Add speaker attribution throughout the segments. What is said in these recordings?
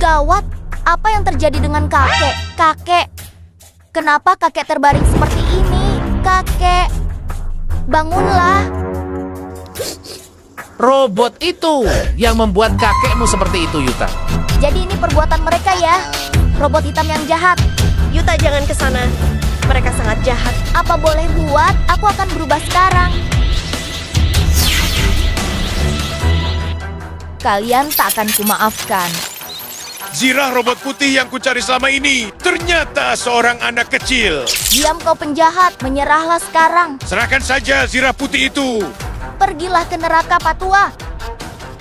Speaker 1: Gawat, apa yang terjadi dengan kakek? Kakek, kenapa kakek terbaring seperti ini? Kakek, bangunlah.
Speaker 2: Robot itu yang membuat kakekmu seperti itu, Yuta.
Speaker 1: Jadi ini perbuatan mereka ya? Robot hitam yang jahat.
Speaker 3: Yuta, jangan ke sana. Mereka sangat jahat.
Speaker 1: Apa boleh buat? Aku akan berubah sekarang. Kalian tak akan kumaafkan.
Speaker 4: Zirah robot putih yang kucari selama ini ternyata seorang anak kecil.
Speaker 1: Diam kau penjahat, menyerahlah sekarang.
Speaker 4: Serahkan saja Zirah putih itu.
Speaker 1: Pergilah ke neraka Patua.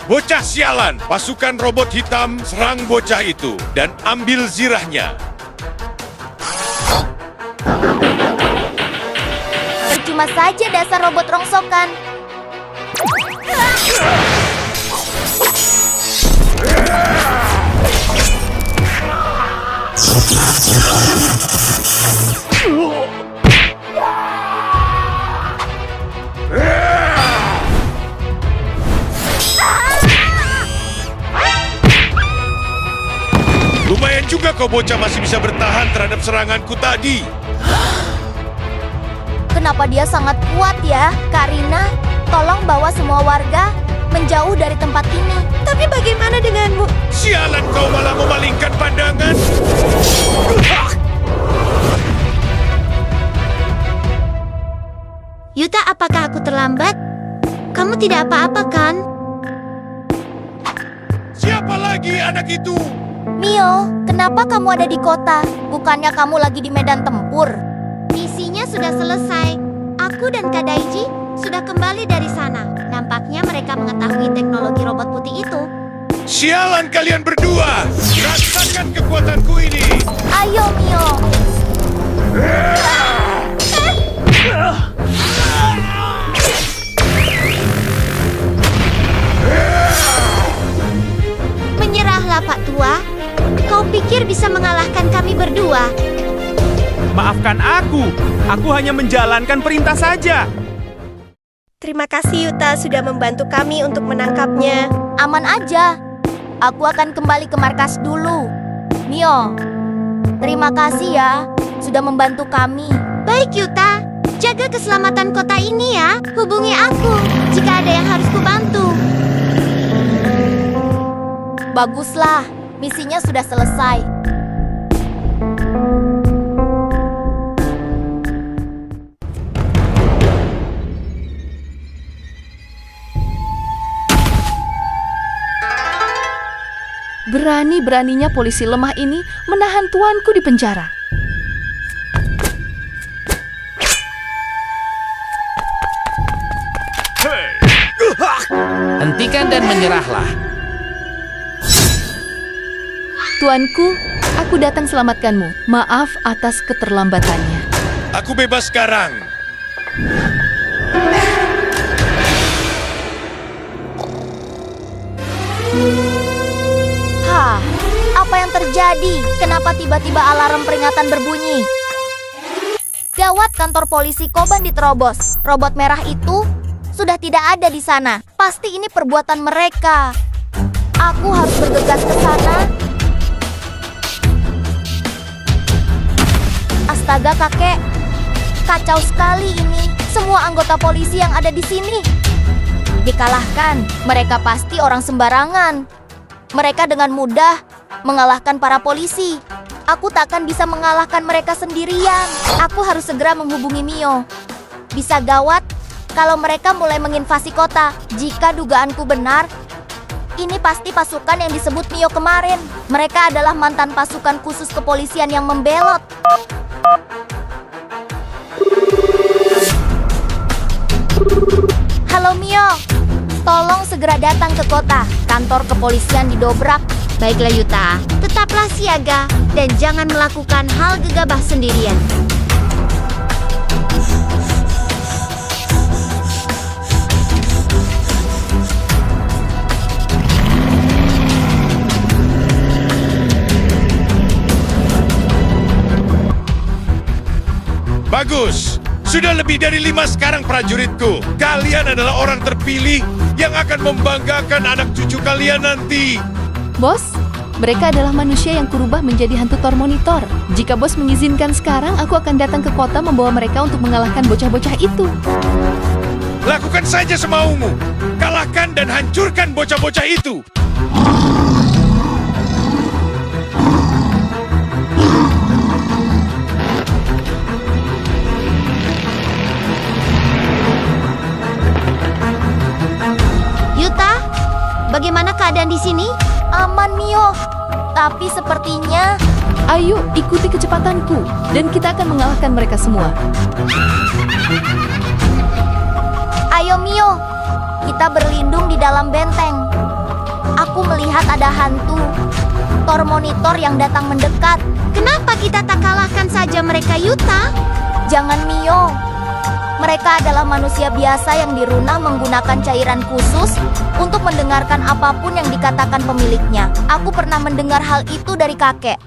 Speaker 4: Bocah sialan, pasukan robot hitam serang bocah itu dan ambil zirahnya.
Speaker 1: Percuma saja dasar robot rongsokan.
Speaker 4: Lumayan juga kau bocah masih bisa bertahan terhadap seranganku tadi.
Speaker 1: Kenapa dia sangat kuat ya? Karina, tolong bawa semua warga menjauh dari tempat ini.
Speaker 3: Tapi bagaimana denganmu?
Speaker 4: Sialan, kau malah memalingkan pandangan.
Speaker 1: Yuta, apakah aku terlambat? Kamu tidak apa-apa kan?
Speaker 4: Siapa lagi anak itu?
Speaker 1: Mio, kenapa kamu ada di kota? Bukannya kamu lagi di medan tempur? Misinya sudah selesai. Aku dan Kak Daiji sudah kembali dari sana. Nampaknya mereka mengetahui teknologi robot putih itu.
Speaker 4: Sialan kalian berdua! Rasakan kekuatanku ini!
Speaker 1: Ayo, Mio. Menyerahlah, Pak Tua. Kau pikir bisa mengalahkan kami berdua?
Speaker 5: Maafkan aku. Aku hanya menjalankan perintah saja.
Speaker 3: Terima kasih Yuta sudah membantu kami untuk menangkapnya.
Speaker 1: Aman aja. Aku akan kembali ke markas dulu. Mio, terima kasih ya sudah membantu kami. Baik Yuta, jaga keselamatan kota ini ya. Hubungi aku jika ada yang harus kubantu. Baguslah, misinya sudah selesai.
Speaker 6: Berani-beraninya polisi lemah ini menahan tuanku di penjara.
Speaker 2: Hentikan dan menyerahlah.
Speaker 6: Tuanku, aku datang selamatkanmu. Maaf atas keterlambatannya.
Speaker 4: Aku bebas sekarang.
Speaker 1: Hah, apa yang terjadi? Kenapa tiba-tiba alarm peringatan berbunyi? Gawat, kantor polisi Koban diterobos. Robot merah itu sudah tidak ada di sana. Pasti ini perbuatan mereka. Aku harus bergegas ke sana. Astaga, kakek. Kacau sekali ini. Semua anggota polisi yang ada di sini dikalahkan. Mereka pasti orang sembarangan. Mereka dengan mudah mengalahkan para polisi. Aku takkan bisa mengalahkan mereka sendirian. Aku harus segera menghubungi Mio. Bisa gawat kalau mereka mulai menginvasi kota. Jika dugaanku benar, ini pasti pasukan yang disebut Mio kemarin. Mereka adalah mantan pasukan khusus kepolisian yang membelot. Halo Mio, tolong segera datang ke kota. Kantor kepolisian didobrak. Baiklah Yuta, tetaplah siaga dan jangan melakukan hal gegabah sendirian.
Speaker 4: Bagus. Sudah lebih dari 5 sekarang prajuritku. Kalian adalah orang terpilih yang akan membanggakan anak cucu kalian nanti.
Speaker 6: Bos, Mereka adalah manusia yang kurubah menjadi hantu Tor Monitor. Jika bos mengizinkan sekarang, aku akan datang ke kota membawa mereka untuk mengalahkan bocah-bocah itu.
Speaker 4: Lakukan saja semaumu. Kalahkan dan hancurkan bocah-bocah itu.
Speaker 1: Yuta, bagaimana keadaan di sini? Aman, Mio. Tapi sepertinya...
Speaker 6: Ayo, ikuti kecepatanku, dan kita akan mengalahkan mereka semua.
Speaker 1: Ayo, Mio. Kita berlindung di dalam benteng. Aku melihat ada hantu Tor Monitor yang datang mendekat. Kenapa kita tak kalahkan saja mereka, Yuta? Jangan, Mio. Mereka adalah manusia biasa yang dirunah menggunakan cairan khusus untuk mendengarkan apapun yang dikatakan pemiliknya. Aku pernah mendengar hal itu dari kakek.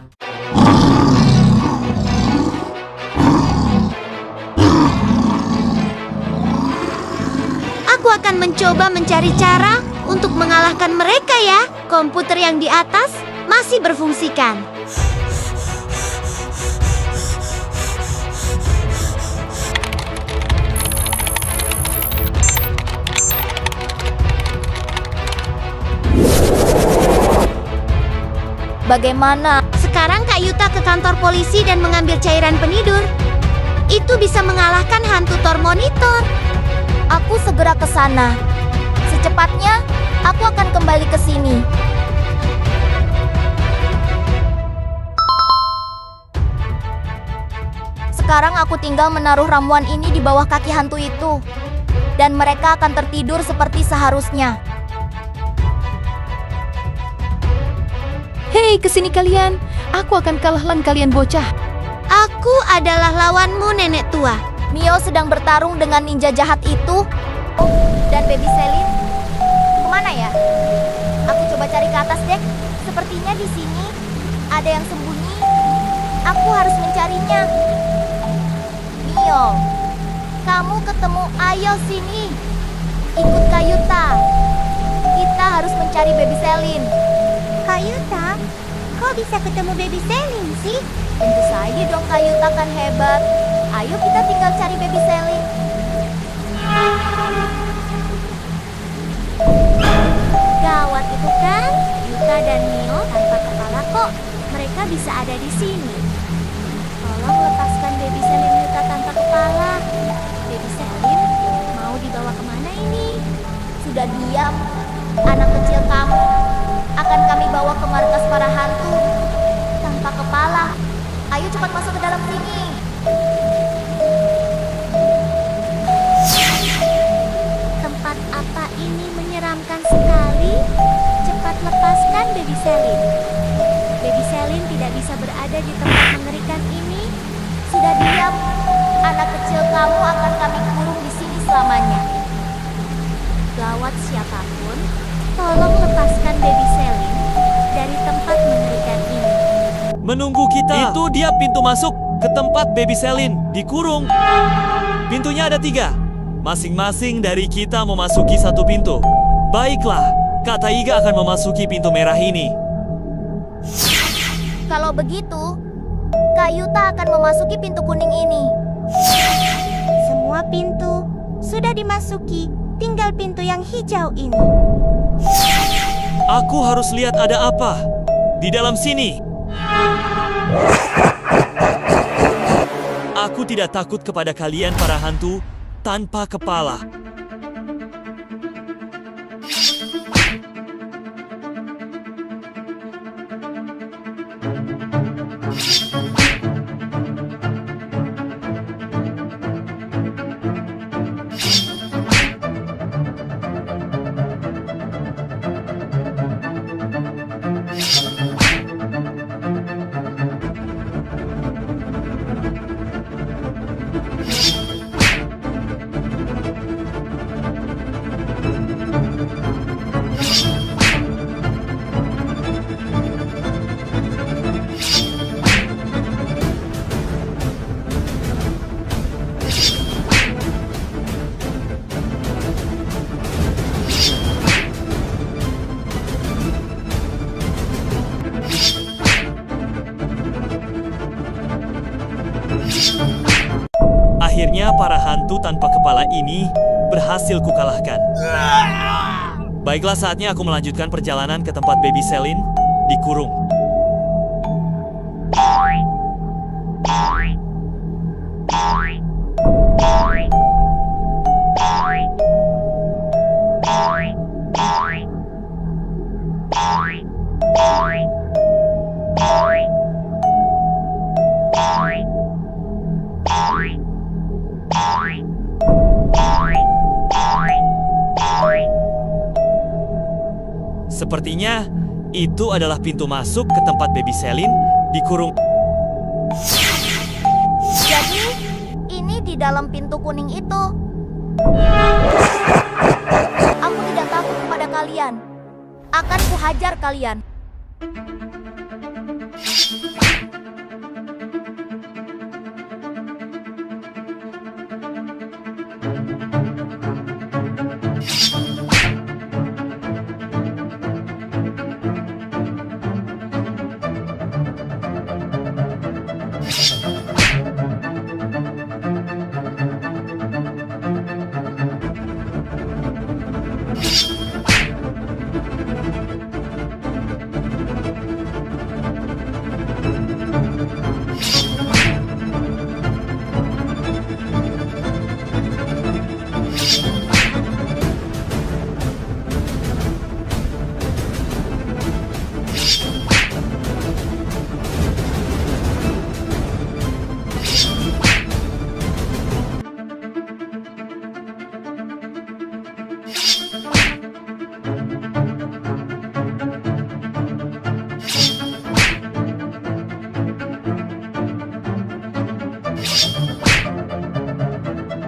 Speaker 1: Aku akan mencoba mencari cara untuk mengalahkan mereka ya. Komputer yang di atas masih berfungsikan. Bagaimana? Sekarang Kak Yuta ke kantor polisi dan mengambil cairan penidur. Itu bisa mengalahkan hantu Tor Monitor. Aku segera ke sana. Secepatnya, aku akan kembali ke sini. Sekarang aku tinggal menaruh ramuan ini di bawah kaki hantu itu. Dan mereka akan tertidur seperti seharusnya.
Speaker 6: Hei, kesini kalian. Aku akan kalahkan kalian bocah.
Speaker 1: Aku adalah lawanmu, nenek tua. Mio sedang bertarung dengan ninja jahat itu. Dan Baby Selin. Kemana ya? Aku coba cari ke atas dek. Sepertinya di sini ada yang sembunyi. Aku harus mencarinya. Mio, kamu ketemu. Ayo sini. Ikut Kak Yuta. Kita harus mencari Baby Selin. Kak Yuta, kok bisa ketemu Baby Selin sih? Tentu saja dong, Kak Yuta kan hebat. Ayo kita tinggal cari Baby Selin. Gawat itu kan, Yuta dan Mio tanpa kepala kok. Mereka bisa ada di sini. Tolong lepaskan Baby Selin Yuta tanpa kepala. Baby Selin mau dibawa kemana ini? Sudah diam, anak kecil kamu. Akan kami bawa ke markas para hantu tanpa kepala. Ayo cepat masuk ke dalam sini. Tempat apa ini menyeramkan sekali. Cepat lepaskan Baby Selin. Baby Selin tidak bisa berada di tempat mengerikan ini. Sudah diam, anak kecil kamu akan kami kurung di sini selamanya. Gawat siapapun, tolong lepaskan Baby Selin dari tempat mengerikan ini.
Speaker 7: Menunggu kita. Itu dia pintu masuk ke tempat Baby Selin dikurung. Pintunya ada 3. Masing-masing dari kita memasuki satu pintu. Baiklah, Kak Taiga akan memasuki pintu merah ini.
Speaker 1: Kalau begitu, Kak Yuta akan memasuki pintu kuning ini. Semua pintu sudah dimasuki, tinggal pintu yang hijau ini.
Speaker 7: Aku harus lihat ada apa di dalam sini. Aku tidak takut kepada kalian para hantu tanpa kepala. Akhirnya para hantu tanpa kepala ini berhasil kukalahkan. Baiklah, saatnya aku melanjutkan perjalanan ke tempat Baby Celine dikurung. Sepertinya itu adalah pintu masuk ke tempat Baby Celine dikurung.
Speaker 1: Jadi, ini di dalam pintu kuning itu. Aku tidak takut kepada kalian. Akan kuhajar kalian.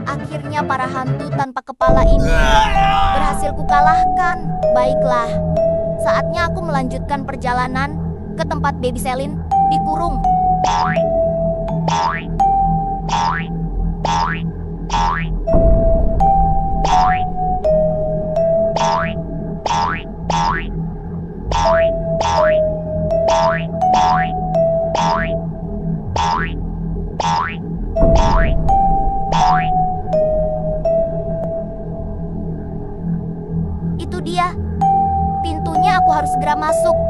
Speaker 1: Akhirnya para hantu tanpa kepala ini berhasil kukalahkan. Baiklah, saatnya aku melanjutkan perjalanan ke tempat Baby Celine dikurung. Itu dia. Pintunya aku harus segera masuk.